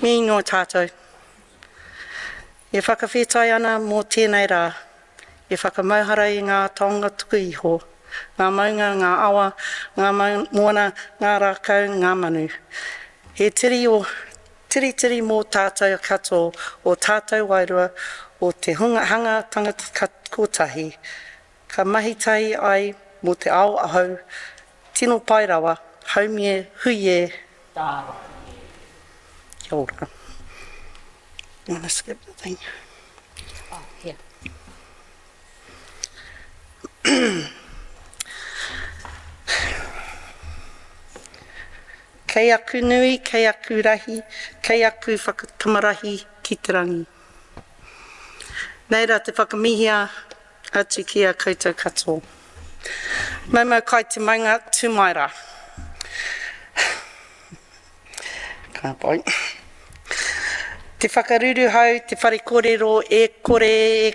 Mi no tātou. E whakawhetai ana mō tēnei rā. E whakamauhara i ngā taonga tuku iho, ngā maunga, ngā awa, ngā moana, ngā rākau, ngā manu. He tiri tiri mō tātou katoa, o tātou wairua, o te hanga tangata kotahi. Ka mahitai ai mō te ao ahau, tino pai rawa, haumie, huie. Tāra. Kia ora. I'm going to skip the thing. Oh, here. Kei aku nui, kei aku rahi, kei aku whakakamarahi ki te rangi. Nei rā te whakamihia atu ki a koutou katoa. Maumau kai te maunga tūmaira. Ka pai. Te whakaruru hau, te whare kōrero, e kore,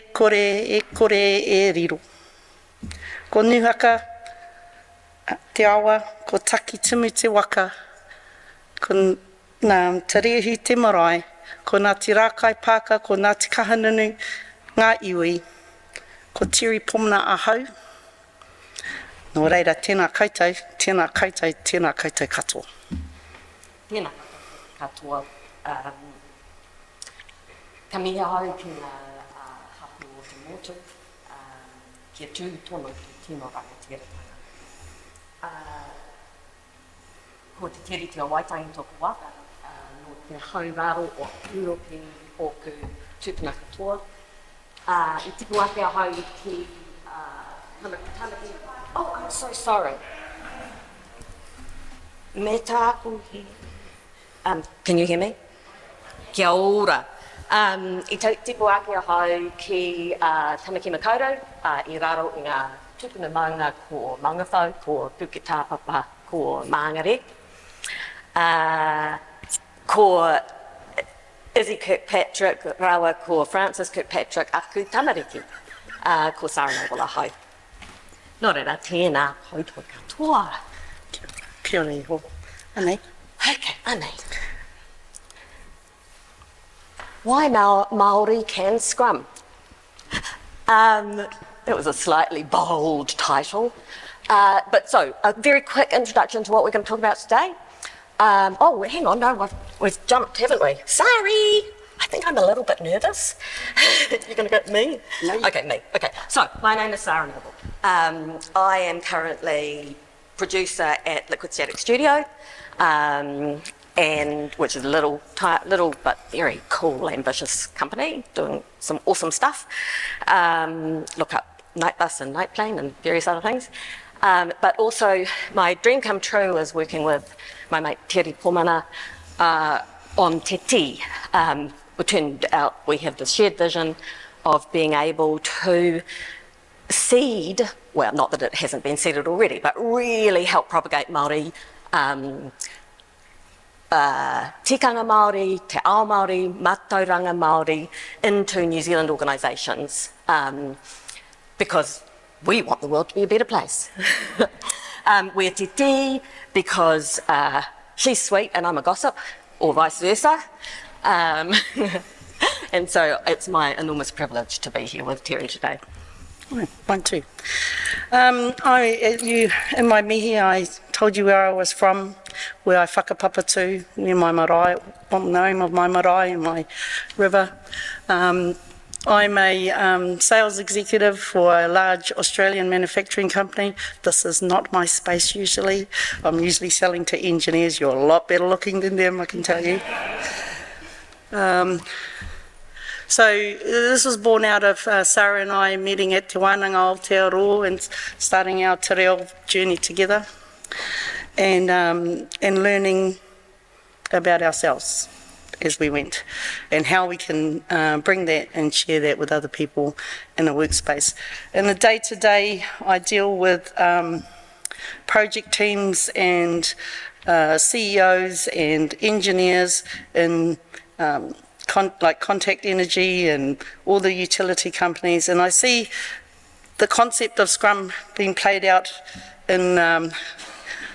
e riro. Ko nuhaka, te awa, ko taki tumu te waka, ko ngā te rehu te marae, ko ngā te rākai pāka, ko ngā te kahanunu, ngā iwi, ko Terri pomna ahau. Nō reira, tēnā koutou, tēnā koutou, tēnā koutou katoa. Tēnā katoa. Ka mihi hau ki ngā hapu o te motu, kia tū tono ki tino rangatira. Ko te teri te waitangi tōku waka, no te hauraro o uropi o ku tūpuna katoa. I tipu ake a hau ki tanaki. Oh, I'm so sorry. Me tāku he. Can you hear me? Kia ora. I tipu ake a hau ki Tamaki Makaurau, I raro i ngā tūpuna maunga ko Maungawhau, ko Puke Tāpapa, ko Māngare. Ko Izzy Kirkpatrick, rawa ko Francis Kirkpatrick, aku tamariki, ko Sara Noble ahau. Nō reira, tēnā koutou katoa. Kia ora iho. Anei. Okay, anei. Why Māori can scrum? It was a slightly bold title. But so, a very quick introduction to what we're going to talk about today. Oh, hang on, no, we've jumped, haven't we? Sorry! I think I'm a little bit nervous. You're going to go, me? No. Okay, me. Okay, so my name is Sara Noble. I am currently producer at Liquid Static Studio, and which is a little but very cool, ambitious company doing some awesome stuff. Look up Night Bus and Night Plane and various other things. But also my dream come true is working with my mate Terri Pomana on Te Āo. It turned out we have this shared vision of being able to seed, well, not that it hasn't been seeded already, but really help propagate Māori, tikanga Māori, Te Āo Māori, mātauranga Māori into New Zealand organisations, because we want the world to be a better place. We're Te Āo because she's sweet and I'm a gossip, or vice versa. And so it's my enormous privilege to be here with Terri today. Mine too. In my mihi, I told you where I was from, where I whakapapa to, near my marae, the name of my marae and my river. I'm a sales executive for a large Australian manufacturing company. This is not my space usually. I'm usually selling to engineers. You're a lot better looking than them, I can tell you. So this was born out of Sara and I meeting at Te Wānanga o Aotearoa and starting our te reo journey together, and learning about ourselves as we went, and how we can bring that and share that with other people in a workspace. In the day-to-day, I deal with project teams and CEOs and engineers in like Contact Energy and all the utility companies, and I see the concept of Scrum being played out in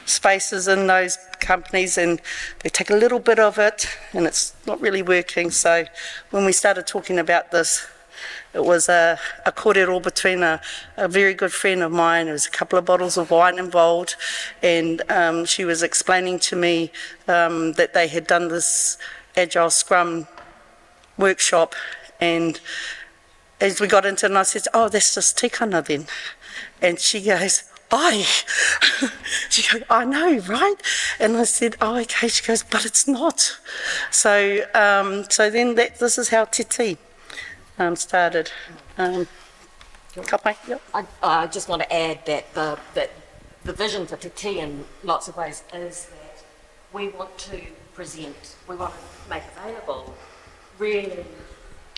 spaces in those companies, and they take a little bit of it and it's not really working. So when we started talking about this, it was a kōrero between a very good friend of mine. There was a couple of bottles of wine involved, and she was explaining to me that they had done this Agile-Scrum workshop, and as we got into it, and I said, oh, that's just tikanga then. And she goes, aye. She goes, I know, right? And I said, oh, okay. She goes, but it's not. So then this is how Te Āo started. Yep. I just want to add that the vision for Te Āo in lots of ways is that we want to make available really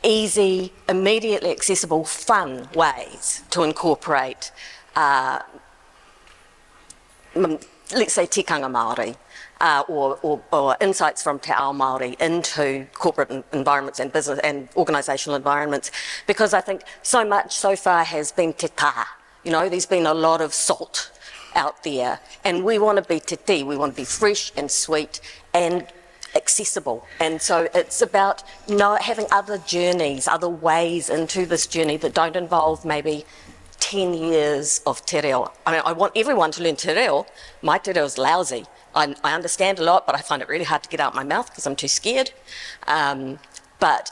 easy, immediately accessible, fun ways to incorporate, let's say, tikanga Māori, or insights from Te Āo Māori into corporate environments and business and organisational environments, because I think so much so far has been te tā. There's been a lot of salt out there, and we want to be te tii. We want to be fresh and sweet and accessible, and so it's about having other journeys, other ways into this journey that don't involve maybe 10 years of te reo. I mean, I want everyone to learn te reo. My te reo is lousy. I understand a lot, but I find it really hard to get out my mouth because I'm too scared. But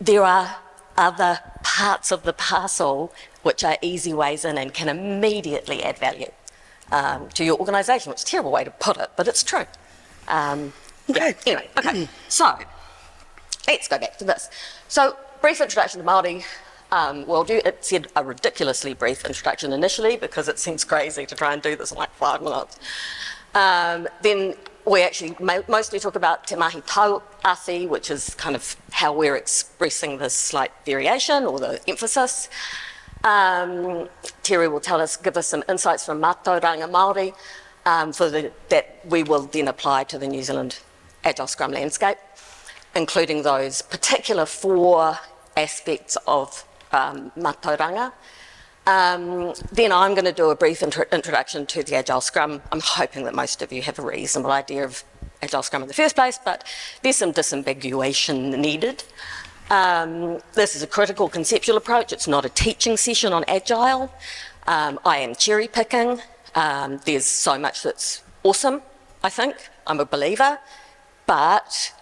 there are other parts of the parcel which are easy ways in and can immediately add value to your organisation, which is a terrible way to put it, but it's true. Okay. Anyway, okay. So let's go back to this. So brief introduction to Māori worldview. It said a ridiculously brief introduction initially because it seems crazy to try and do this in like 5 minutes. Then we actually mostly talk about te mahi tauathi, which is kind of how we're expressing this slight variation or the emphasis. Terri will give us some insights from matauranga Māori that we will then apply to the New Zealand Agile-Scrum landscape, including those particular 4 aspects of matauranga. Then I'm going to do a brief introduction to the Agile-Scrum. I'm hoping that most of you have a reasonable idea of Agile-Scrum in the first place, but there's some disambiguation needed. This is a critical conceptual approach. It's not a teaching session on Agile. I am cherry picking. There's so much that's awesome, I think. I'm a believer, but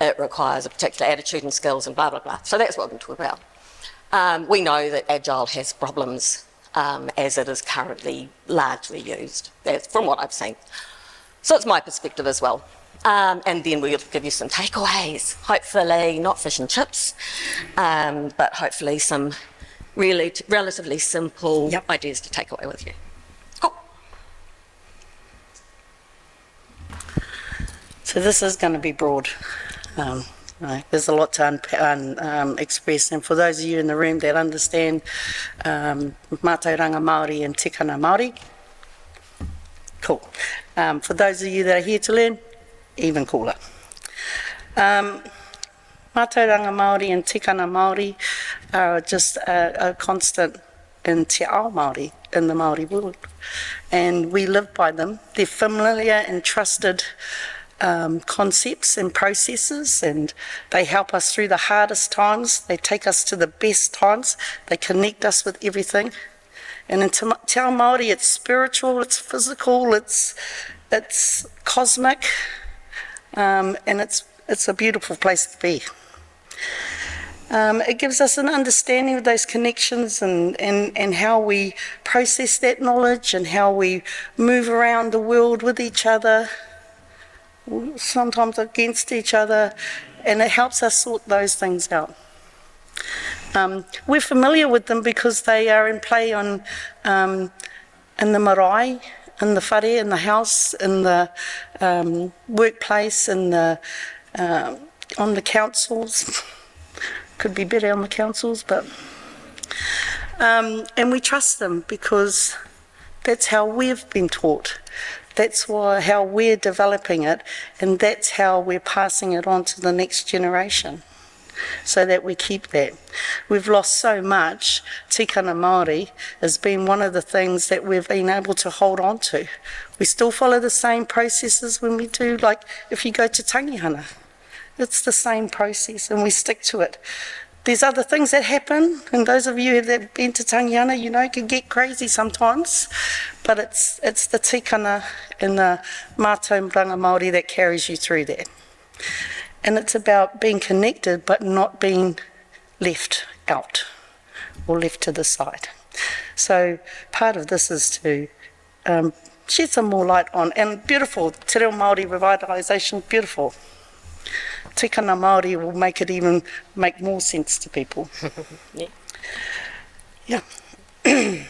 it requires a particular attitude and skills and blah, blah, blah. So that's what we're going to talk about. We know that Agile has problems as it is currently largely used, from what I've seen. So it's my perspective as well. And then we'll give you some takeaways, hopefully not fish and chips, but hopefully some really relatively simple ideas to take away with you. Cool. So this is going to be broad. Right. There's a lot to express, and for those of you in the room that understand matauranga Māori and tikanga Māori, cool. For those of you that are here to learn, even cooler. Matauranga Māori and tikanga Māori are just a constant in Te Āo Māori, in the Māori world, and we live by them. They're familiar and trusted concepts and processes, and they help us through the hardest times. They take us to the best times. They connect us with everything. And in Te Āo Māori, it's spiritual, it's physical, it's cosmic, and it's a beautiful place to be. It gives us an understanding of those connections and how we process that knowledge and how we move around the world with each other, sometimes against each other, and it helps us sort those things out. We're familiar with them because they are in play in the marae, in the whare, in the house, in the workplace, on the councils. Could be better on the councils, but and we trust them because that's how we've been taught. That's how we're developing it, and that's how we're passing it on to the next generation. so that we keep that. We've lost so much. Tikanga Māori has been one of the things that we've been able to hold on to. We still follow the same processes when we do, like if you go to tangihana. It's the same process and we stick to it. There's other things that happen, and those of you that have been to tangihana, you know, it can get crazy sometimes, but it's the tikanga and the mātauranga Māori that carries you through that. And it's about being connected but not being left out or left to the side. So part of this is to shed some more light on, and beautiful, Te Reo Māori revitalisation, beautiful. Tikanga Māori will make it even make more sense to people. Yeah. Yeah. Okay.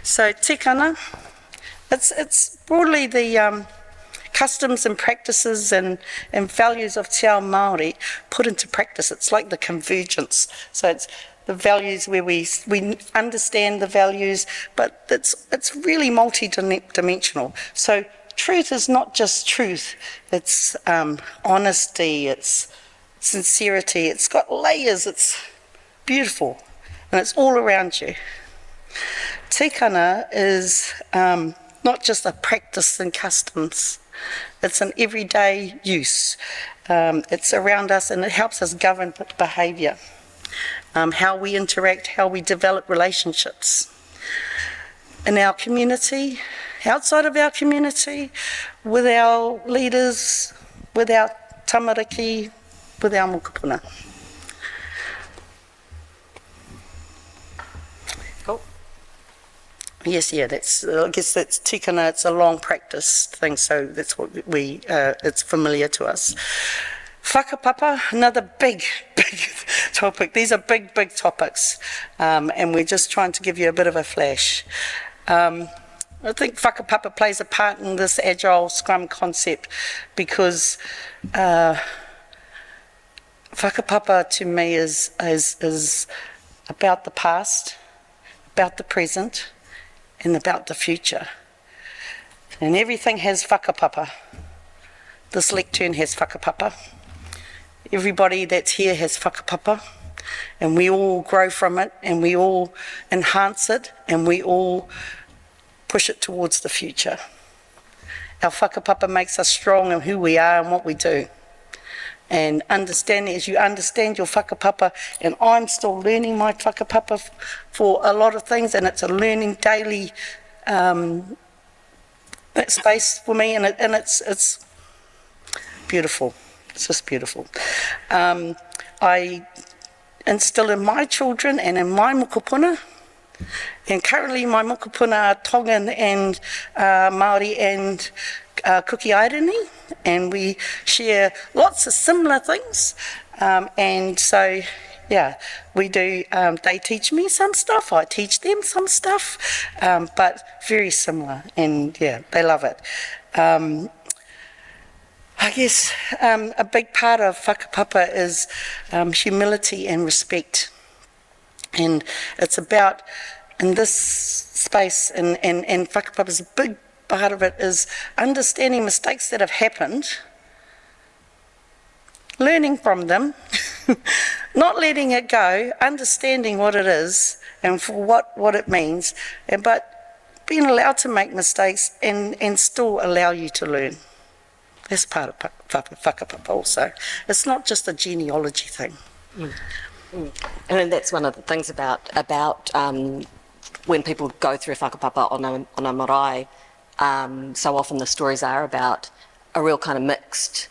So tikanga, it's broadly the customs and practices and values of Te Āo Māori put into practice. It's like the convergence. So it's the values where we understand the values, but it's really multi-dimensional. So truth is not just truth, it's honesty, it's sincerity, it's got layers, it's beautiful, and it's all around you. Tikanga is not just a practice and customs, it's an everyday use. It's around us and it helps us govern behaviour. How we interact, how we develop relationships in our community, outside of our community, with our leaders, with our tamariki, with our mokopuna. Cool. Yes, yeah, I guess that's tikanga, it's a long practice thing, so that's what it's familiar to us. Whakapapa, another big topic. These are big topics, and we're just trying to give you a bit of a flash. I think whakapapa plays a part in this Agile-Scrum concept because whakapapa to me is about the past, about the present, and about the future. And everything has whakapapa. This lectern has whakapapa. Everybody that's here has whakapapa, and we all grow from it, and we all enhance it, and we all push it towards the future. Our whakapapa makes us strong in who we are and what we do. And understanding, as you understand your whakapapa, and I'm still learning my whakapapa for a lot of things, and it's a learning daily space for me, and it's beautiful. It's just beautiful. I instill in my children and in my mokopuna, and currently my mokopuna are Tongan and Māori and Kuki Aireni, and we share lots of similar things, and so yeah, we do, they teach me some stuff, I teach them some stuff, but very similar, and yeah, they love it. I guess a big part of whakapapa is humility and respect. And it's about, in this space, and whakapapa's a big part of it is understanding mistakes that have happened, learning from them, not letting it go, understanding what it is and for what it means, but being allowed to make mistakes and still allow you to learn. That's part of whakapapa also. It's not just a genealogy thing. And that's one of the things about when people go through whakapapa on a marae, so often the stories are about a real kind of mixed,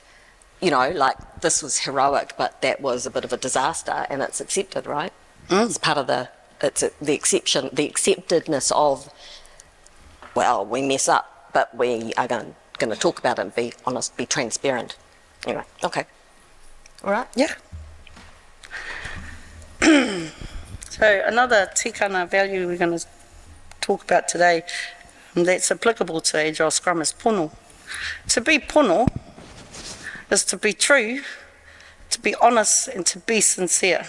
like this was heroic, but that was a bit of a disaster, and it's accepted, right? It's part of the acceptedness of, well, we mess up, but we are going to talk about it and be honest, be transparent. Anyway, okay. All right? Yeah. So another tikanga value we're going to talk about today that's applicable to Agile-Scrum is pono. To be pono is to be true, to be honest, and to be sincere.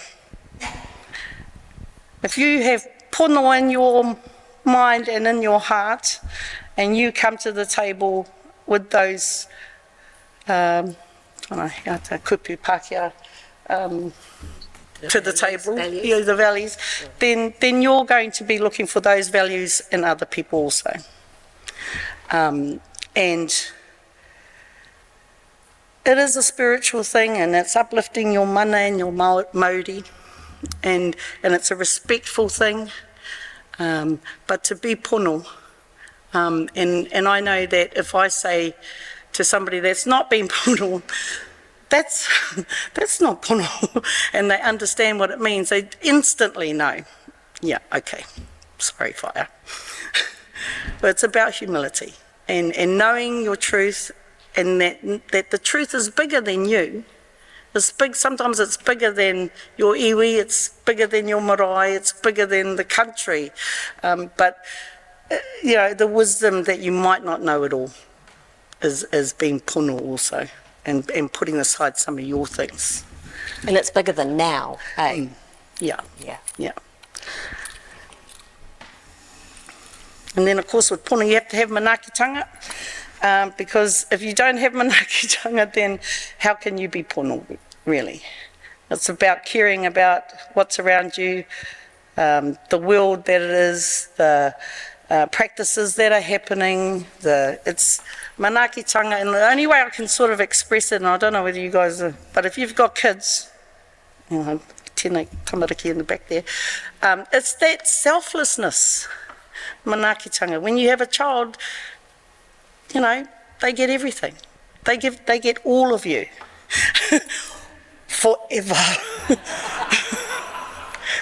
If you have pono in your mind and in your heart, and you come to the table with those, I don't know how to kupu Pākehā, to the table, values. you know, the values, then you're going to be looking for those values in other people also. And it is a spiritual thing, and it's uplifting your mana and your Māori, and it's a respectful thing, but to be pono, and I know that if I say to somebody that's not been pono, that's not pono, and they understand what it means, they instantly know, yeah, okay, sorry, fire. But it's about humility, and knowing your truth, and that the truth is bigger than you. It's big. Sometimes it's bigger than your iwi, it's bigger than your marae, it's bigger than the country. But you know, the wisdom that you might not know it all is being pono also, and putting aside some of your things. And it's bigger than now, eh? Yeah. Yeah. Yeah. And then, of course, with pono, you have to have manaakitanga, because if you don't have manaakitanga, then how can you be pono, really? It's about caring about what's around you, the world that it is, the practices that are happening. It's manaakitanga, and the only way I can sort of express it, and I don't know whether you guys are, but if you've got kids, you know, tēnei tamariki in the back there, it's that selflessness. Manaakitanga. When you have a child, you know, they get everything. They get all of you. Forever.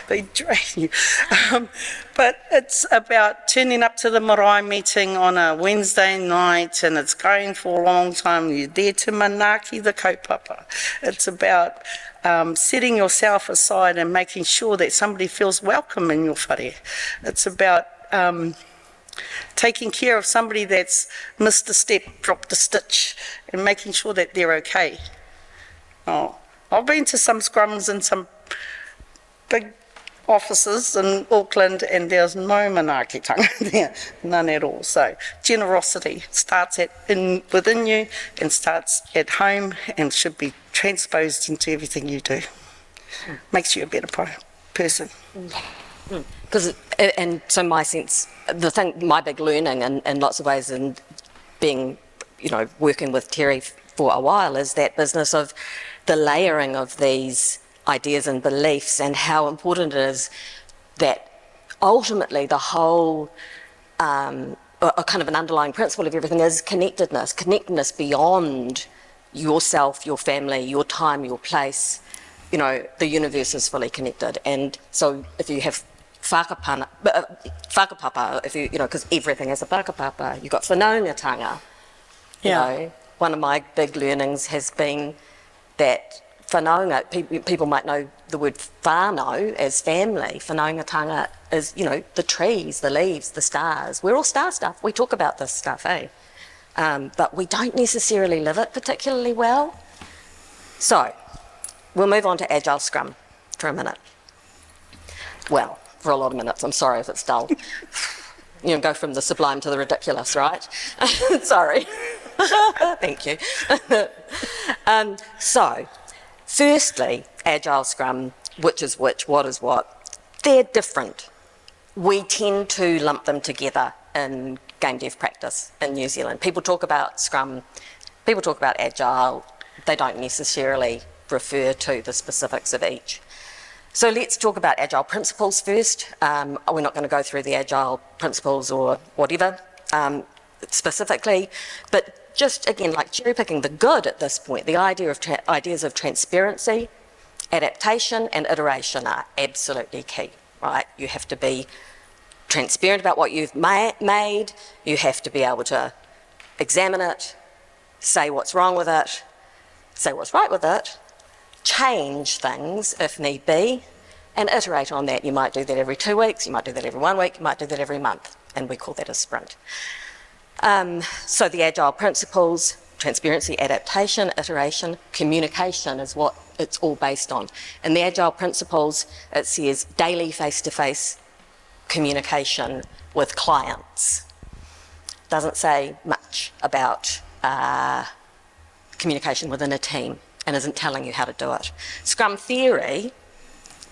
They drain you. But it's about turning up to the marae meeting on a Wednesday night, and it's going for a long time. You're there to manaaki the kaupapa. It's about setting yourself aside and making sure that somebody feels welcome in your whare. It's about taking care of somebody that's missed a step, dropped a stitch, and making sure that they're okay. Oh, I've been to some scrums in some big offices in Auckland, and there's no manaakitanga there, none at all. So generosity starts within you and starts at home and should be transposed into everything you do. Makes you a better person. Because, and so my sense, my big learning in lots of ways, and being, you know, working with Terri for a while, is that business of the layering of these ideas and beliefs, and how important it is that ultimately the whole, a kind of an underlying principle of everything is connectedness beyond yourself, your family, your time, your place. You know, the universe is fully connected, and so if you have whakapapa, if you know, because everything has a whakapapa. You've got whanaungatanga. You know, one of my big learnings has been that whanaunga, people might know the word whānau as family. Whanaungatanga is, you know, the trees, the leaves, the stars. We're all star stuff. We talk about this stuff, eh? But we don't necessarily live it particularly well. So, we'll move on to Agile-Scrum for a minute. Well, for a lot of minutes. I'm sorry if it's dull. You know, go from the sublime to the ridiculous, right? Sorry. Thank you. So, firstly, Agile-Scrum, which is which, what is what, they're different. We tend to lump them together in game dev practice in New Zealand. People talk about Scrum, people talk about Agile, they don't necessarily refer to the specifics of each. So let's talk about Agile principles first. We're not going to go through the Agile principles or whatever specifically, but just again, like cherry picking the good at this point, the ideas of transparency, adaptation and iteration are absolutely key, right? You have to be transparent about what you've made, you have to be able to examine it, say what's wrong with it, say what's right with it, change things if need be, and iterate on that. You might do that every 2 weeks, you might do that every 1 week, you might do that every month, and we call that a sprint. So the Agile principles, transparency, adaptation, iteration, communication is what it's all based on. In the Agile principles, it says daily face-to-face communication with clients. Doesn't say much about communication within a team and isn't telling you how to do it. Scrum theory,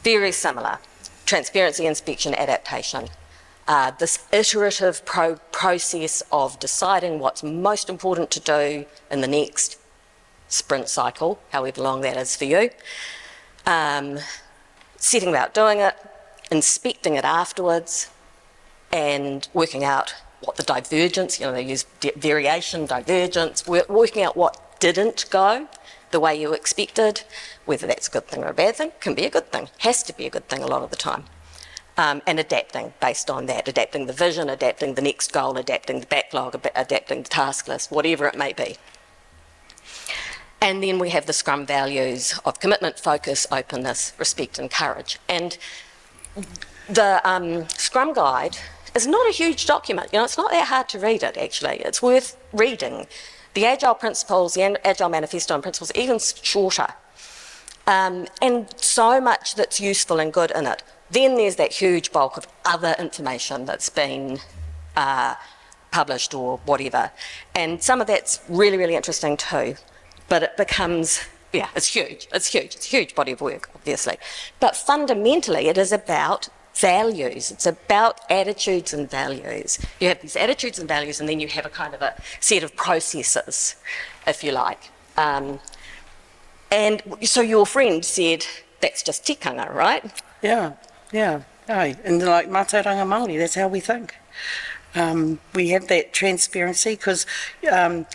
very similar. Transparency, inspection, adaptation. This iterative process of deciding what's most important to do in the next sprint cycle, however long that is for you, setting about doing it, inspecting it afterwards, and working out what the divergence, they use variation, divergence, working out what didn't go the way you expected, whether that's a good thing or a bad thing, can be a good thing, has to be a good thing a lot of the time. And adapting based on that, adapting the vision, adapting the next goal, adapting the backlog, adapting the task list, whatever it may be. And then we have the Scrum values of commitment, focus, openness, respect and courage. And the Scrum Guide is not a huge document. It's not that hard to read it, actually. It's worth reading. The Agile Principles, the Agile Manifesto and Principles are even shorter. And so much that's useful and good in it. Then there's that huge bulk of other information that's been published or whatever. And some of that's really, really interesting too. But it becomes, it's huge. It's huge. It's a huge body of work, obviously. But fundamentally, it is about values. It's about attitudes and values. You have these attitudes and values, and then you have a kind of a set of processes, if you like. And so your friend said, that's just tikanga, right? Yeah. Aye. And like mātauranga Māori, that's how we think. We have that transparency because, well,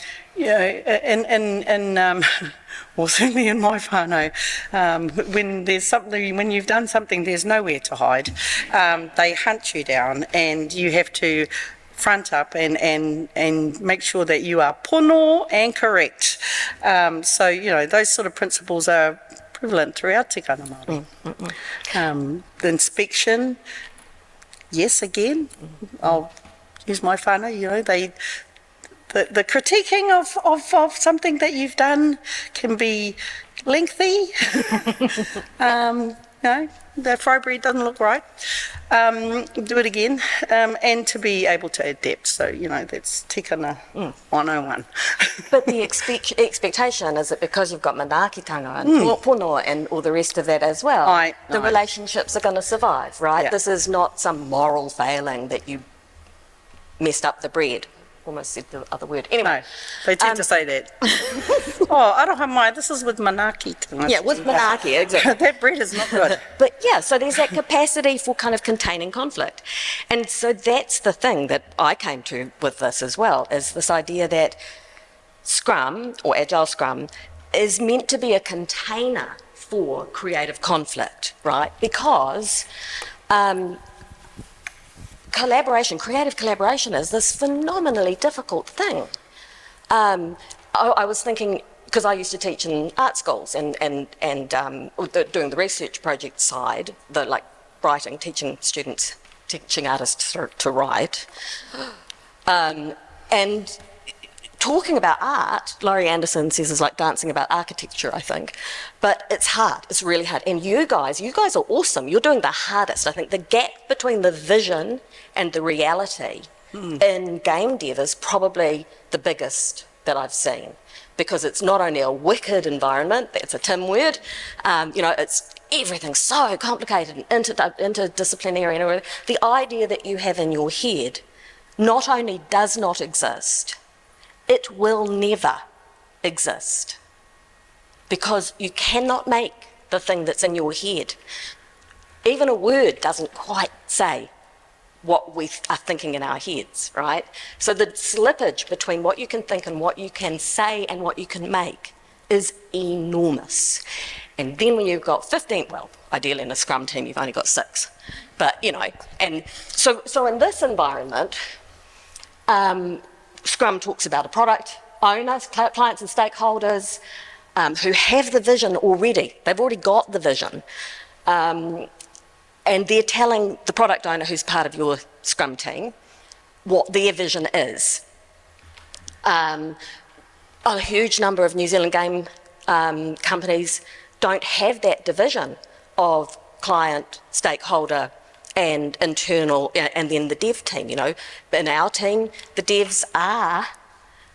certainly in my whānau, when you've done something, there's nowhere to hide. They hunt you down, and you have to front up and make sure that you are pono and correct. So, those sort of principles are prevalent throughout Te Āo Māori. The inspection, yes, again, I'll use my whānau, the critiquing of something that you've done can be lengthy. The fry bread doesn't look right. Do it again, and to be able to adapt. So, that's tikanga 101. But the expectation is that because you've got manaakitanga and pono and all the rest of that as well, the relationships are going to survive, right? Yeah. This is not some moral failing that you messed up the bread. Almost said the other word. Anyway. No, they tend to say that. Aroha mai, this is with manaaki. Yeah, with manaaki, exactly. That bread is not good. But yeah, so there's that capacity for kind of containing conflict. And so that's the thing that I came to with this as well, is this idea that Scrum, or Agile Scrum, is meant to be a container for creative conflict, right? Because creative collaboration is this phenomenally difficult thing. I was thinking, because I used to teach in art schools and doing the research project side, writing, teaching artists to write, and talking about art, Laurie Anderson says, is like dancing about architecture, I think. But it's hard. It's really hard. And you guys are awesome. You're doing the hardest. I think the gap between the vision and the reality in game dev is probably the biggest that I've seen. Because it's not only a wicked environment, that's a Tim word, it's everything's so complicated and interdisciplinary. And the idea that you have in your head not only does not exist, it will never exist, because you cannot make the thing that's in your head. Even a word doesn't quite say what we are thinking in our heads, right? So the slippage between what you can think and what you can say and what you can make is enormous. And then when you've got 15, well, ideally in a Scrum team you've only got 6, but and so in this environment, Scrum talks about a product owner, clients and stakeholders who have the vision already. They've already got the vision. And they're telling the product owner who's part of your Scrum team what their vision is. A huge number of New Zealand game companies don't have that division of client, stakeholder, and internal, and then the dev team, In our team, the devs are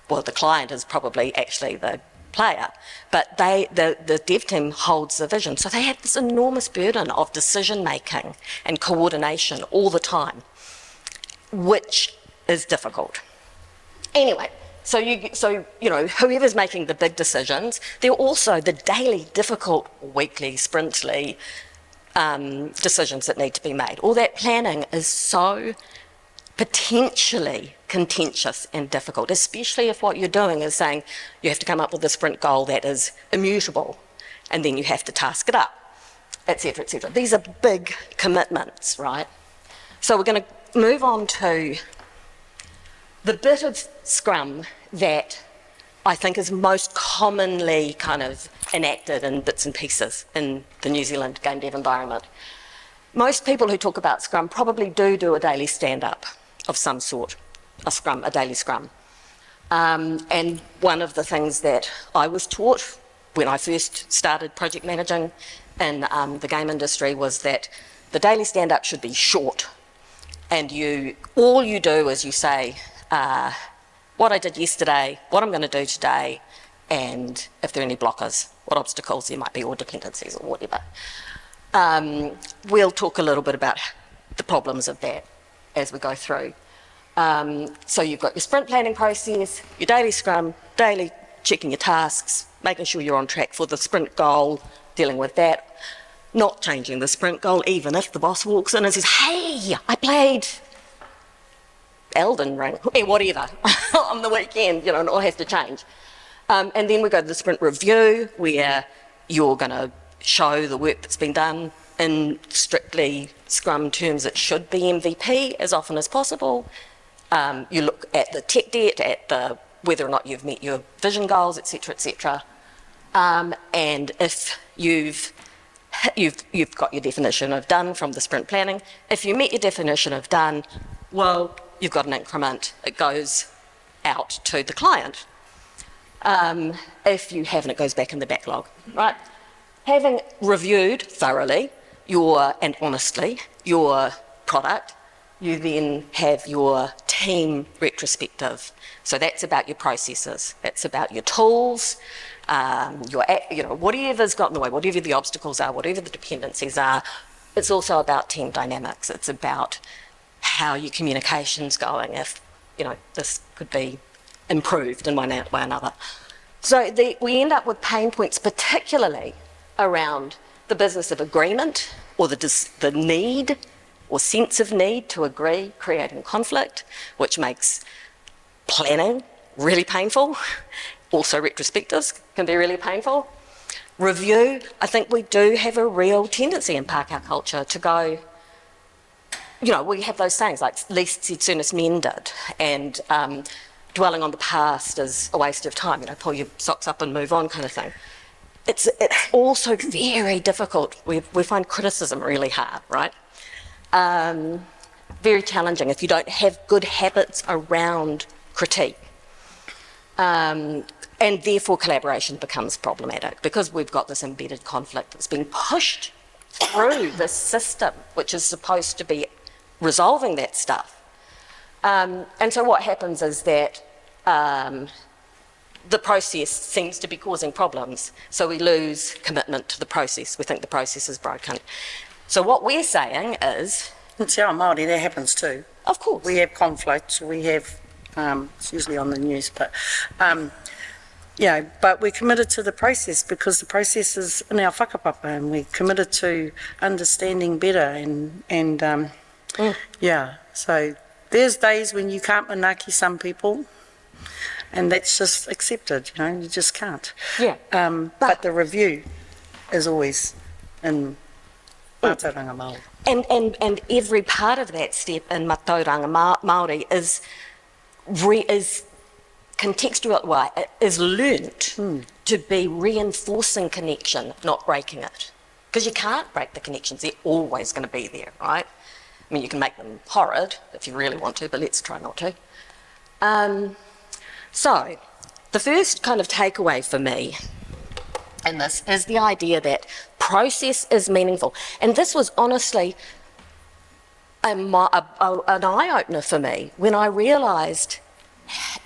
well, the client is probably actually the player, but the dev team holds the vision. So they have this enormous burden of decision making and coordination all the time, which is difficult. Anyway, so whoever's making the big decisions, there are also the daily, difficult, weekly, sprintly decisions that need to be made. All that planning is so potentially contentious and difficult, especially if what you're doing is saying you have to come up with a sprint goal that is immutable, and then you have to task it up, etc., etc. These are big commitments, right? So we're going to move on to the bit of Scrum that I think is most commonly kind of enacted in bits and pieces in the New Zealand game dev environment. Most people who talk about Scrum probably do a daily stand-up of some sort, a daily Scrum. And one of the things that I was taught when I first started project managing in the game industry was that the daily stand-up should be short, and all you do is you say what I did yesterday, what I'm going to do today, and if there are any blockers, what obstacles there might be, or dependencies, or whatever. We'll talk a little bit about the problems of that as we go through. So you've got your sprint planning process, your daily Scrum, daily checking your tasks, making sure you're on track for the sprint goal, dealing with that, not changing the sprint goal even if the boss walks in and says, hey, I played Elden Ring, whatever, on the weekend, it all has to change. And then we go to the sprint review, where you're going to show the work that's been done. In strictly Scrum terms, it should be MVP as often as possible. You look at the tech debt, at whether or not you've met your vision goals, etc., etc. And if you've got your definition of done from the sprint planning, if you met your definition of done, well, you've got an increment. It goes out to the client. If you haven't, it goes back in the backlog, right? Having reviewed thoroughly and honestly your product, you then have your team retrospective. So that's about your processes, that's about your tools, whatever's got in the way, whatever the obstacles are, whatever the dependencies are. It's also about team dynamics. It's about how your communication's going, if this could be improved in one way or another. So we end up with pain points, particularly around the business of agreement, or the need or sense of need to agree, creating conflict, which makes planning really painful. Also retrospectives can be really painful. Review, I think we do have a real tendency in Pākehā culture to go, we have those sayings like least said, soonest mended, and dwelling on the past is a waste of time, pull your socks up and move on kind of thing. It's also very difficult. We find criticism really hard, right? Very challenging if you don't have good habits around critique. And therefore collaboration becomes problematic because we've got this embedded conflict that's being pushed through this system, which is supposed to be resolving that stuff. And so what happens is that the process seems to be causing problems, so we lose commitment to the process. We think the process is broken. So what we're saying is... In Te Āo Māori, that happens too. Of course. We have conflicts, we have, it's usually on the news, but but we're committed to the process because the process is in our whakapapa, and we're committed to understanding better so there's days when you can't manaaki some people, and that's just accepted, you just can't. Yeah. But the review is always in Mātauranga Māori. And every part of that step in Mātauranga Māori is contextual, is learnt to be reinforcing connection, not breaking it. Because you can't break the connections, they're always going to be there, right? I mean, you can make them horrid if you really want to, but let's try not to. So, the first kind of takeaway for me in this is the idea that process is meaningful. And this was honestly an eye-opener for me when I realised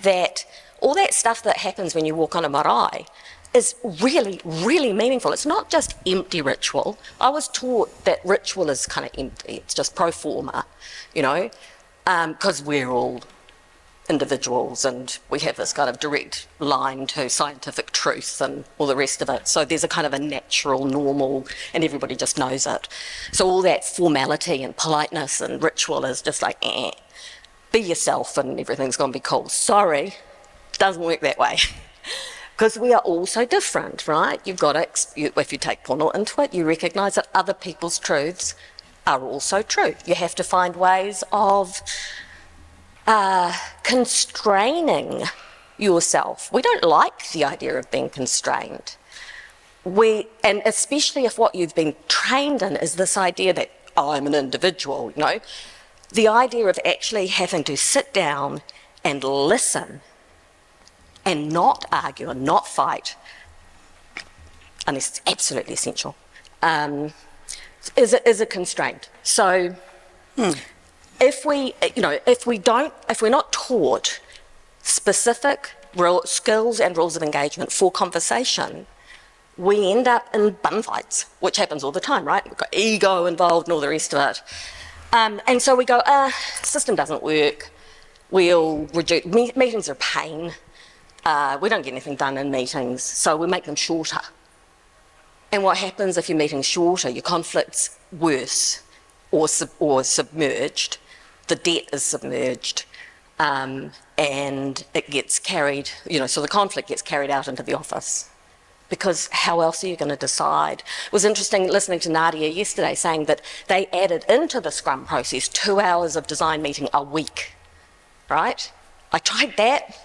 that all that stuff that happens when you walk on a marae is really, really meaningful. It's not just empty ritual. I was taught that ritual is kind of empty. It's just pro forma, you know, because we're all individuals and we have this kind of direct line to scientific truth and all the rest of it. So there's a kind of a natural, normal, and everybody just knows it. So all that formality and politeness and ritual is just like, be yourself and everything's going to be cool. Sorry, doesn't work that way. Because we are all so different, right? You've got to, if you take pono into it, you recognise that other people's truths are also true. You have to find ways of constraining yourself. We don't like the idea of being constrained. And especially if what you've been trained in is this idea that I'm an individual, you know, the idea of actually having to sit down and listen and not argue and not fight, unless it's absolutely essential, is a constraint. So if we're not taught specific skills and rules of engagement for conversation, we end up in bun fights, which happens all the time, right? We've got ego involved and all the rest of it. And so we go, system doesn't work. We'll reduce, meetings are a pain. We don't get anything done in meetings, so we make them shorter. And what happens if your meeting's shorter? Your conflict's worse or submerged. The debt is submerged, and it gets carried, you know, so the conflict gets carried out into the office. Because how else are you going to decide? It was interesting listening to Nadia yesterday saying that they added into the Scrum process 2 hours of design meeting a week, right? I tried that.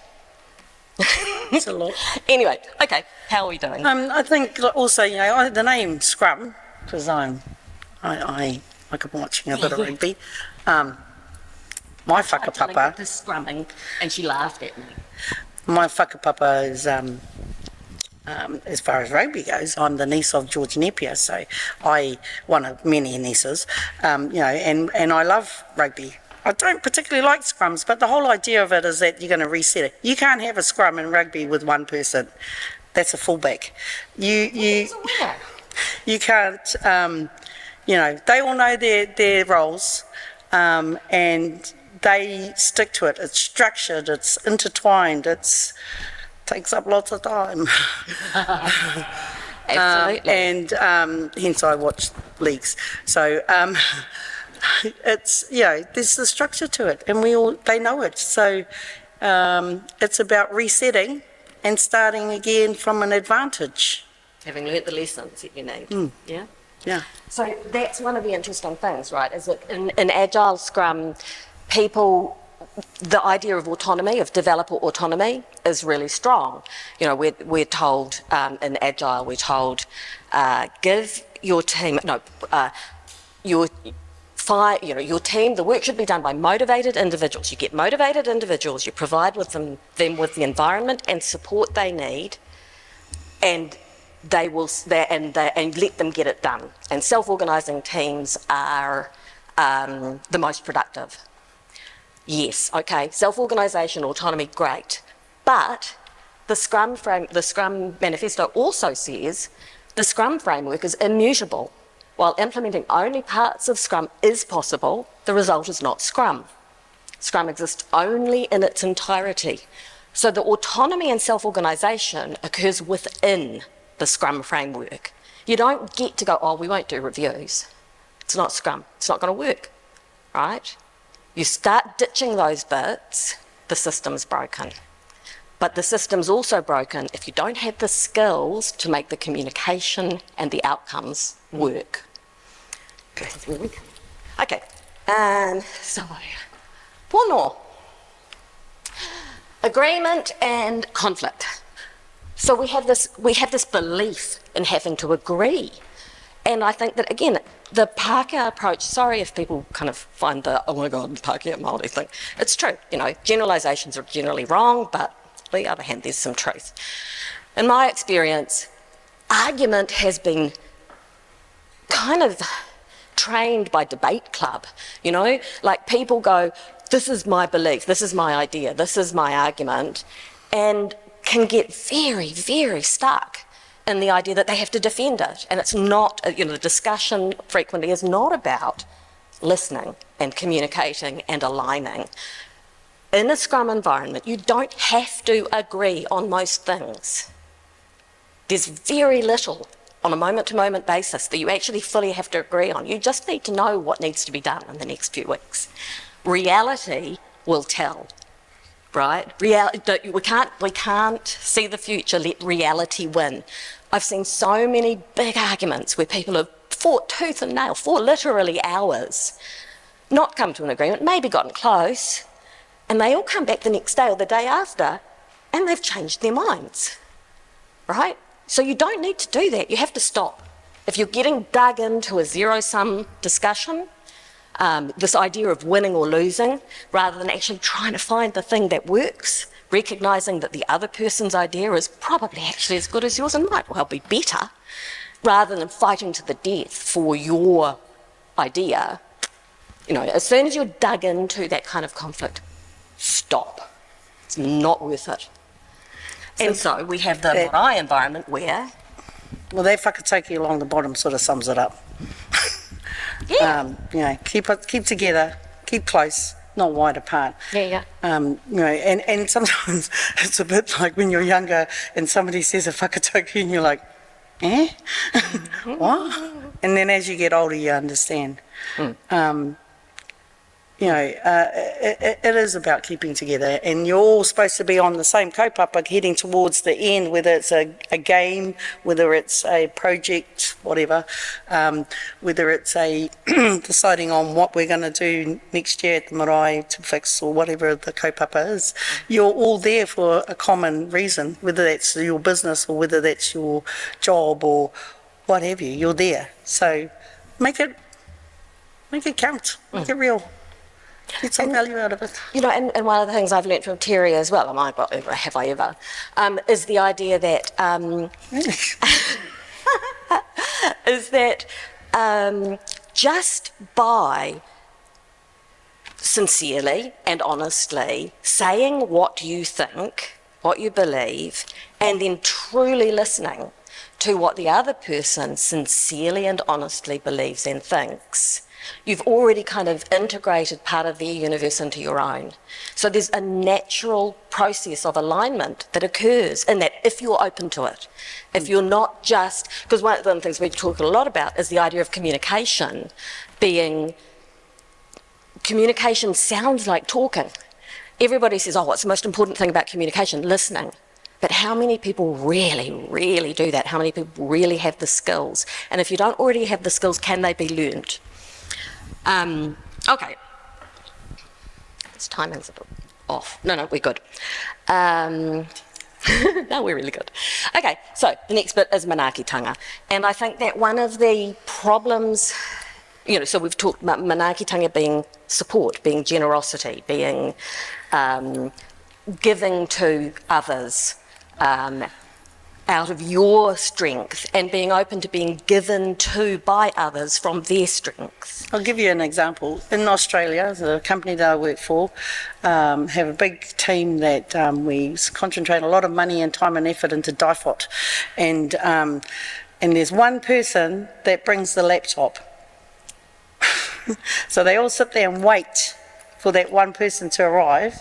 It's a lot. Anyway, okay, how are we doing? I think also, you know, the name Scrum, because I like watching a bit of rugby. My whakapapa... The scrumming, and she laughed at me. My whakapapa is, as far as rugby goes, I'm the niece of George Napier, so one of many nieces, you know, and I love rugby. I don't particularly like scrums, but the whole idea of it is that you're going to reset it. You can't have a scrum in rugby with one person. That's a fullback. You can't, you know, they all know their roles, and they stick to it. It's structured, it's intertwined, takes up lots of time. Absolutely. And hence I watch leagues. So it's, you know, there's the structure to it, and they know it. So it's about resetting and starting again from an advantage. Having learnt the lessons that you need. Yeah? Yeah. So that's one of the interesting things, right, is that in Agile Scrum, the idea of autonomy, of developer autonomy, is really strong. You know, we're told in Agile, we're told give your team, your team, the work should be done by motivated individuals. You get motivated individuals, you provide them with the environment and support they need, and they will and let them get it done. And self-organising teams are the most productive. Yes, okay, self-organisation, autonomy, great. But the Scrum Manifesto also says the Scrum framework is immutable. While implementing only parts of Scrum is possible, the result is not Scrum. Scrum exists only in its entirety. So the autonomy and self-organisation occurs within the Scrum framework. You don't get to go, oh, we won't do reviews. It's not Scrum. It's not going to work, right? You start ditching those bits, the system's broken. But the system's also broken if you don't have the skills to make the communication and the outcomes work. Okay, so, pono. Agreement and conflict. So we have this belief in having to agree. And I think that, again, the Pākehā approach, sorry if people kind of find the, oh my God, Pākehā Māori thing. It's true, you know, generalisations are generally wrong, but on the other hand, there's some truth. In my experience, argument has been kind of trained by debate club, you know, like people go, this is my belief, this is my idea, this is my argument, and can get very, very stuck in the idea that they have to defend it. And it's not, the discussion frequently is not about listening and communicating and aligning. In a Scrum environment, you don't have to agree on most things. There's very little on a moment-to-moment basis that you actually fully have to agree on. You just need to know what needs to be done in the next few weeks. Reality will tell, right? We can't see the future, let reality win. I've seen so many big arguments where people have fought tooth and nail for literally hours, not come to an agreement, maybe gotten close, and they all come back the next day or the day after, and they've changed their minds, right? So you don't need to do that. You have to stop. If you're getting dug into a zero-sum discussion, this idea of winning or losing, rather than actually trying to find the thing that works, recognising that the other person's idea is probably actually as good as yours and might well be better, rather than fighting to the death for your idea, as soon as you're dug into that kind of conflict, stop. It's not worth it. And so we have the marae environment where... Well, that whakataki along the bottom sort of sums it up. Yeah. Keep together, keep close, not wide apart. Yeah. And sometimes it's a bit like when you're younger and somebody says a whakataki and you're like, eh? What? And then as you get older, you understand. It is about keeping together, and you're all supposed to be on the same kaupapa heading towards the end, whether it's a game, whether it's a project, whatever, whether it's a deciding on what we're going to do next year at the marae to fix or whatever the kaupapa is. You're all there for a common reason, whether that's your business or whether that's your job or what have you. You're there, so make it count, make it real. Get some value out of it. And one of the things I've learnt from Terri as well, have I ever, is the idea that... is that just by sincerely and honestly saying what you think, what you believe, and then truly listening to what the other person sincerely and honestly believes and thinks, you've already kind of integrated part of their universe into your own. So there's a natural process of alignment that occurs in that if you're open to it. If you're not just... Because one of the things we talk a lot about is the idea of communication being... Communication sounds like talking. Everybody says, what's the most important thing about communication? Listening. But how many people really, really do that? How many people really have the skills? And if you don't already have the skills, can they be learned? Okay. This timing's a bit off. No, we're good. No, we're really good. Okay, so the next bit is manaakitanga. And I think that one of the problems, so we've talked about manaakitanga being support, being generosity, being giving to others, out of your strength and being open to being given to by others from their strengths. I'll give you an example. In Australia, the company that I work for have a big team that we concentrate a lot of money and time and effort into DIFOT. And there's one person that brings the laptop. So they all sit there and wait for that one person to arrive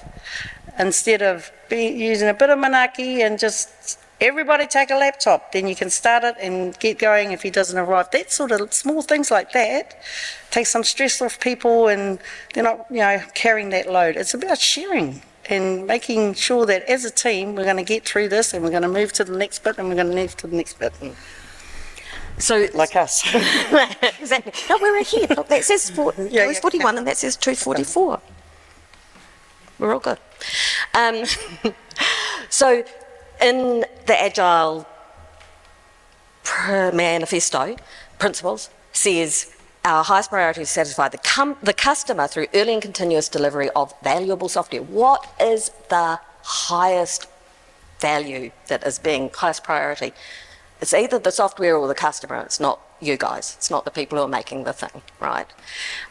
instead of using a bit of manaki and just... Everybody take a laptop, then you can start it and get going if he doesn't arrive. That sort of small things like that take some stress off people and they're not, carrying that load. It's about sharing and making sure that as a team we're going to get through this and we're going to move to the next bit and we're going to move to the next bit. So like us. Exactly. No, we're ahead. Look, that says 41 and that says 244. We're all good. So in the Agile manifesto, principles, says our highest priority is to satisfy the customer through early and continuous delivery of valuable software. What is the highest value that is being highest priority? It's either the software or the customer. It's not you guys. It's not the people who are making the thing, right?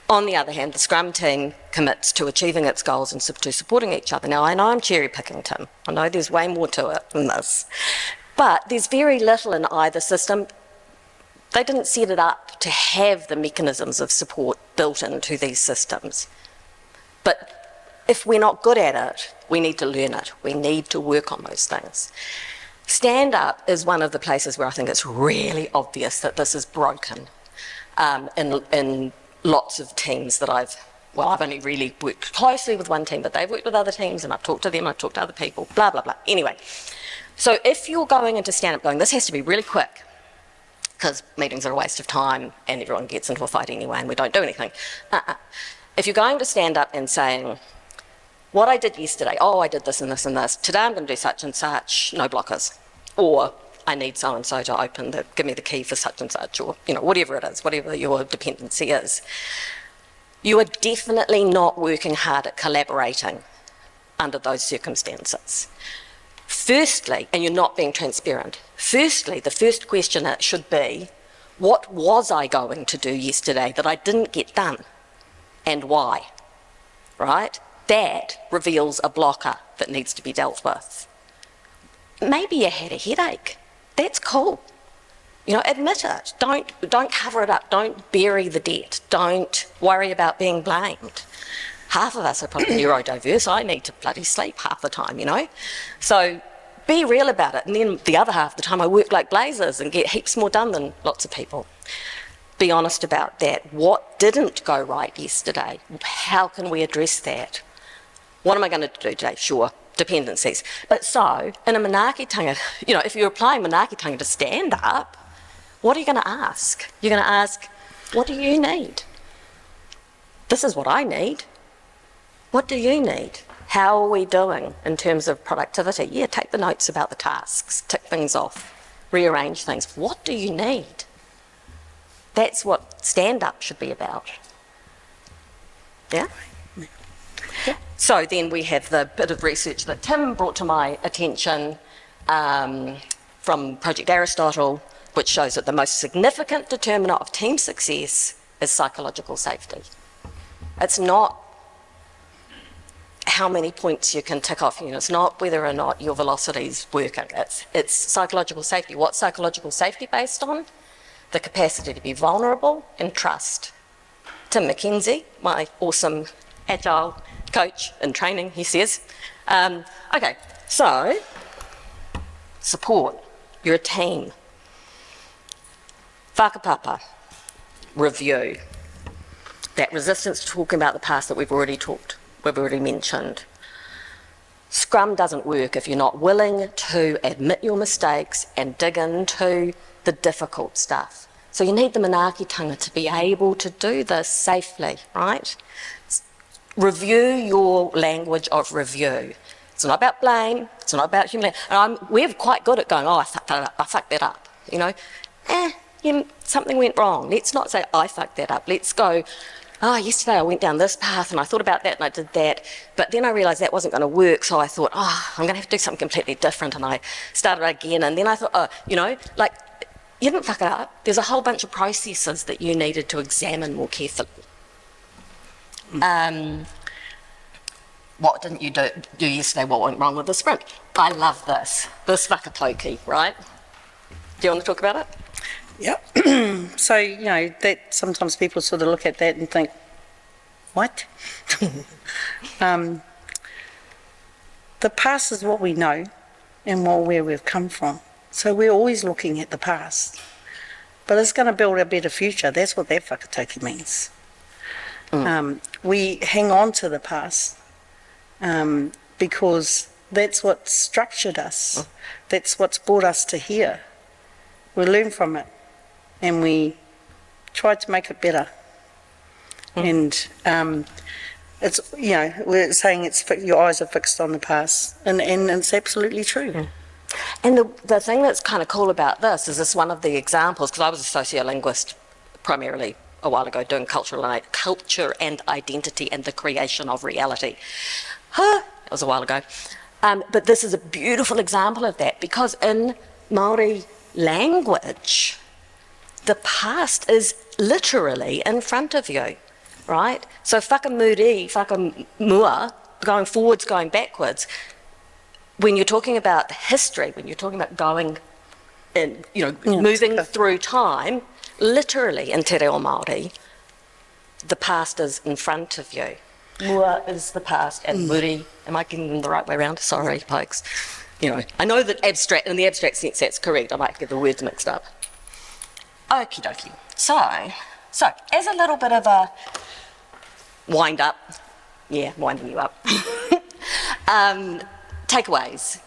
On the other hand, the Scrum team commits to achieving its goals and to supporting each other. Now, I know I'm cherry-picking, Tim. I know there's way more to it than this. But there's very little in either system. They didn't set it up to have the mechanisms of support built into these systems. But if we're not good at it, we need to learn it. We need to work on those things. Stand Up is one of the places where I think it's really obvious that this is broken in lots of teams that I've only really worked closely with one team, but they've worked with other teams, and I've talked to them, I've talked to other people, blah, blah, blah. Anyway, so if you're going into Stand Up going, this has to be really quick, because meetings are a waste of time and everyone gets into a fight anyway and we don't do anything. If you're going to stand up and saying, what I did yesterday, oh, I did this and this and this, today I'm going to do such and such, no blockers. Or I need so-and-so to give me the key for such and such, or whatever it is, whatever your dependency is. You are definitely not working hard at collaborating under those circumstances. Firstly, and you're not being transparent, firstly, the first question should be, what was I going to do yesterday that I didn't get done, and why, right? That reveals a blocker that needs to be dealt with. Maybe you had a headache. That's cool. Admit it. Don't cover it up. Don't bury the debt. Don't worry about being blamed. Half of us are probably neurodiverse. I need to bloody sleep half the time, So be real about it. And then the other half of the time I work like blazers and get heaps more done than lots of people. Be honest about that. What didn't go right yesterday? How can we address that? What am I going to do today? Sure, dependencies. But so, in a manaakitanga, if you're applying manaakitanga to stand up, what are you going to ask? You're going to ask, what do you need? This is what I need. What do you need? How are we doing in terms of productivity? Yeah, take the notes about the tasks, tick things off, rearrange things. What do you need? That's what stand-up should be about. Yeah? Yeah. So then we have the bit of research that Tim brought to my attention from Project Aristotle, which shows that the most significant determinant of team success is psychological safety. It's not how many points you can tick off. It's not whether or not your velocity's working. It's psychological safety. What's psychological safety based on? The capacity to be vulnerable and trust. Tim McKenzie, my awesome Agile coach in training, he says. Okay, so support. You're a team. Whakapapa. Review. That resistance to talking about the past that we've already mentioned. Scrum doesn't work if you're not willing to admit your mistakes and dig into the difficult stuff. So you need the manaakitanga to be able to do this safely, right? Review your language of review. It's not about blame, it's not about humiliation. We're quite good at going, oh, I fucked that up. Something went wrong. Let's not say, I fucked that up. Let's go, oh, yesterday I went down this path and I thought about that and I did that, but then I realised that wasn't going to work, so I thought, I'm going to have to do something completely different, and I started again, and then I thought, you didn't fuck it up. There's a whole bunch of processes that you needed to examine more carefully. What didn't you do yesterday? What went wrong with the sprint? I love this whakatoki, right? Do you want to talk about it? Yep. So, that sometimes people sort of look at that and think, what? The past is what we know and where we've come from. So we're always looking at the past. But it's going to build a better future. That's what that whakatoki means. We hang on to the past because that's what structured us. That's what's brought us to here. We learn from it and we try to make it better. And it's, we're saying your eyes are fixed on the past, and it's absolutely true. And the thing that's kind of cool about this is one of the examples, because I was a sociolinguist primarily a while ago, doing culture and identity and the creation of reality. That was a while ago. But this is a beautiful example of that, because in Māori language, the past is literally in front of you, right? So whakamuri, whakamua, going forwards, going backwards. When you're talking about history, when you're talking about going in, moving through time, literally in Te Āo Māori, the past is in front of you. Mua is the past, and muri, am I getting them the right way around? Sorry, folks. I know that in the abstract sense that's correct. I might get the words mixed up. Okie dokie. So as a little bit of a wind up, winding you up, takeaways.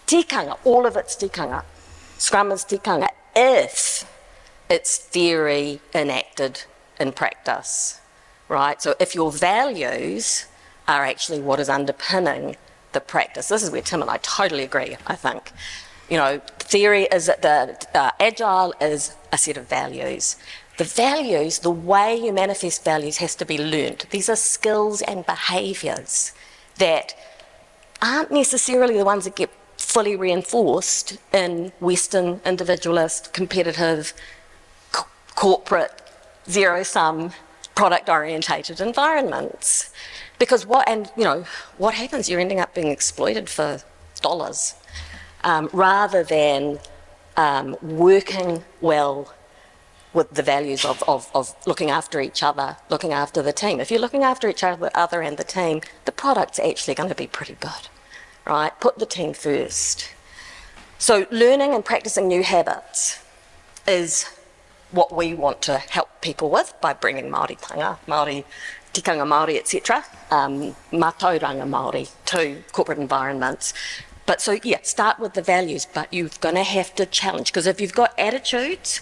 Tikanga, all of it's tikanga. Scrum is tikanga if it's theory enacted in practice, right? So if your values are actually what is underpinning the practice, this is where Tim and I totally agree, I think. Theory is that Agile is a set of values. The values, the way you manifest values has to be learnt. These are skills and behaviours that aren't necessarily the ones that get fully reinforced in Western, individualist, competitive, corporate, zero-sum, product-orientated environments. Because what happens? You're ending up being exploited for dollars rather than working well with the values of looking after each other, looking after the team. If you're looking after each other and the team, the product's actually going to be pretty good, right? Put the team first. So learning and practicing new habits is what we want to help people with by bringing Māoritanga, tikanga Māori, etc., mātauranga Māori to corporate environments. But start with the values, but you're going to have to challenge, because if you've got attitudes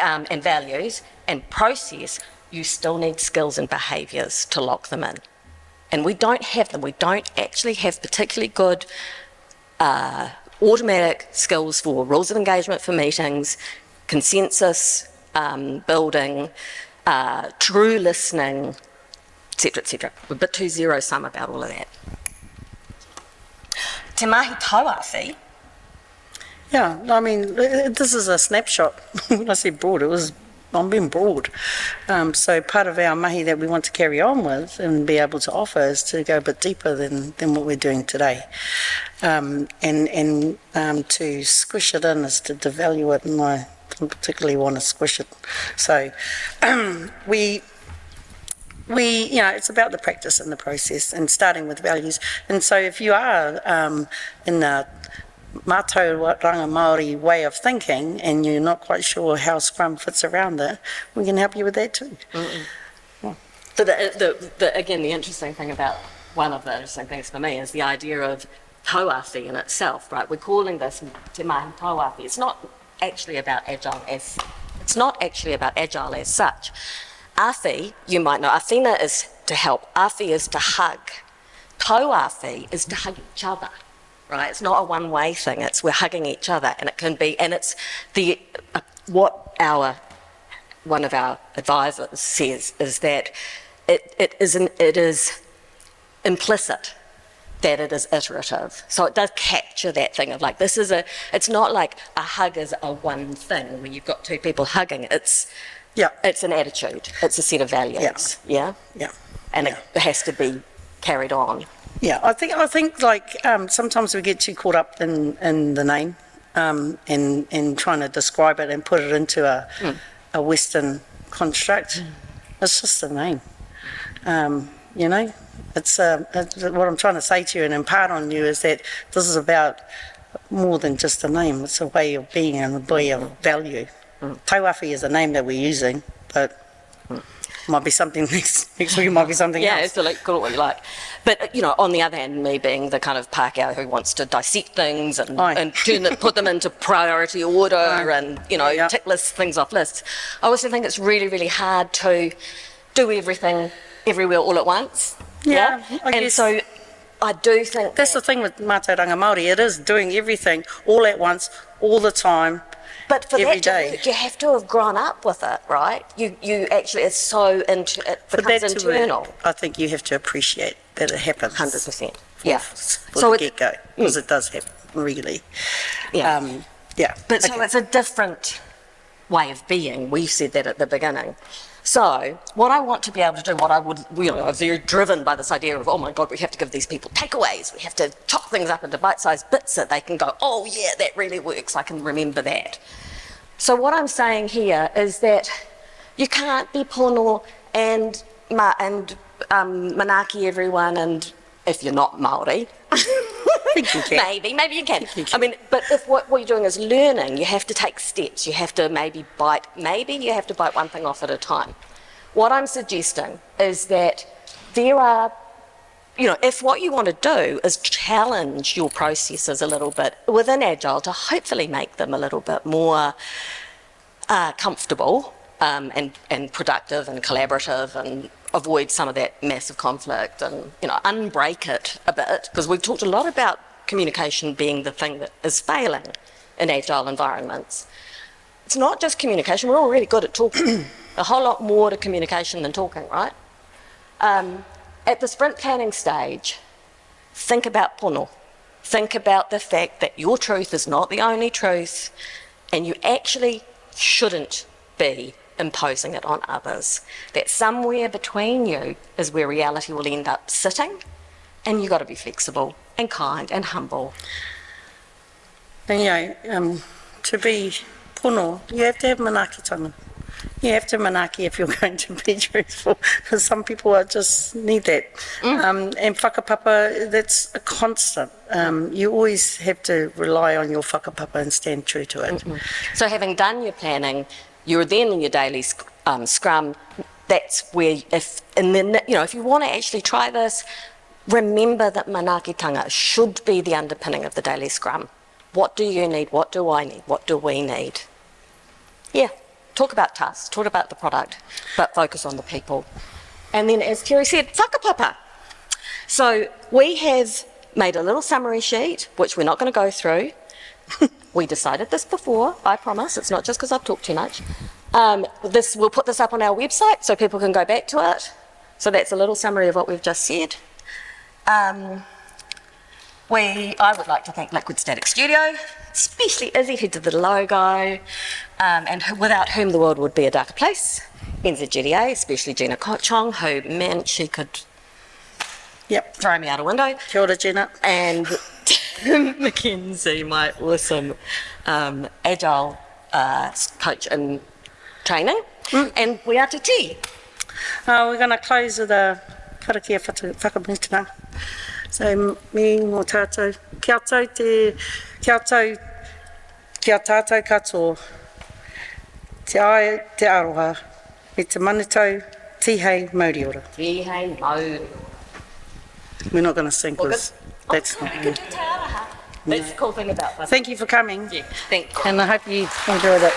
and values and process, you still need skills and behaviours to lock them in. And we don't have them. We don't actually have particularly good automatic skills for rules of engagement for meetings, consensus building, true listening, etc., etc. We're a bit too zero-sum about all of that. Te mahi tauawhi. Yeah, I mean, this is a snapshot. When I say broad, I'm being broad. So part of our mahi that we want to carry on with and be able to offer is to go a bit deeper than what we're doing today. And to squish it in is to devalue it, and I particularly want to squish it. So it's about the practice and the process and starting with values. And so if you are in the mātauranga Māori way of thinking and you're not quite sure how Scrum fits around it, we can help you with that too. Yeah. So again, the interesting thing about, one of the interesting things for me is the idea of tauawhi in itself, right? We're calling this te mahi tauawhi. It's not actually about Agile as such. Awhi, you might know, awhina is to help, awhi is to hug. Tauawhi is to hug each other, right? It's not a one-way thing, we're hugging each other, and it can be, and it's what one of our advisors says is that it is implicit that it is iterative. So it does capture that thing of it's not like a hug is a one thing where you've got two people hugging. It's an attitude. It's a set of values. Yeah. And it has to be carried on. Yeah, I think sometimes we get too caught up in the name and trying to describe it and put it into a Western construct. It's just a name. It's what I'm trying to say to you and impart on you is that this is about more than just a name. It's a way of being and a way of value. Tauawhi is a name that we're using, but might be something next week, might be something else. Yeah, it's like, call it what you like. But, on the other hand, me being the kind of Pākehā who wants to dissect things and put them into priority order and, tick lists, things off lists, I also think it's really, really hard to do everything everywhere all at once. Yeah. And so I do think that's the thing with mātauranga Māori. It is doing everything all at once, all the time. But for every that day. You have to have grown up with it, right? You actually, it becomes internal. I think you have to appreciate that it happens. 100%. For the get-go, because it does happen, really. But so it's a different way of being. We said that at the beginning. So what I want to be able to do, what I would, I'm very driven by this idea of, oh my God, we have to give these people takeaways. We have to chop things up into bite-sized bits that they can go, oh yeah, that really works. I can remember that. So what I'm saying here is that you can't be pono and manaki everyone, and if you're not Māori, maybe you can. I mean, but if what you're doing is learning, you have to take steps. You have to maybe you have to bite one thing off at a time. What I'm suggesting is that there are, if what you want to do is challenge your processes a little bit within Agile to hopefully make them a little bit more comfortable and productive and collaborative, and avoid some of that massive conflict, and unbreak it a bit, because we've talked a lot about communication being the thing that is failing in Agile environments. It's not just communication. We're all really good at talking. A whole lot more to communication than talking, right? At the sprint planning stage, think about pono. Think about the fact that your truth is not the only truth, and you actually shouldn't be imposing it on others. That somewhere between you is where reality will end up sitting, and you've got to be flexible and kind and humble. And to be pono, you have to have manakitanga. You have to manaki if you're going to be truthful, because some people just need that. And whakapapa, that's a constant. You always have to rely on your whakapapa and stand true to it. So having done your planning, you're then in your daily scrum. That's where, if you want to actually try this, remember that manakitanga should be the underpinning of the daily scrum. What do you need? What do I need? What do we need? Yeah, talk about tasks, talk about the product, but focus on the people. And then, as Terri said, whakapapa. So we have made a little summary sheet, which we're not going to go through. We decided this before, I promise. It's not just because I've talked too much. We'll put this up on our website so people can go back to it. So that's a little summary of what we've just said. I would like to thank Liquid Static Studio, especially Izzy, who did the logo, and without whom the world would be a darker place. NZGDA, especially Gina Kochong, who meant she could throw me out a window. Kia ora, Gina. And Tim McKenzie, my awesome Agile coach and training. And we are te tii. We're going to close with a karakia whakamutunga. So, me ngō tātou, kia tātou katoa, te ai te aroha, me te manatau, Te Āo Māori ora. Te Āo Māori. We're not going to sing because that's not good. That's the cool thing about this. Thank you for coming. Yeah, thanks. And I hope you enjoyed it.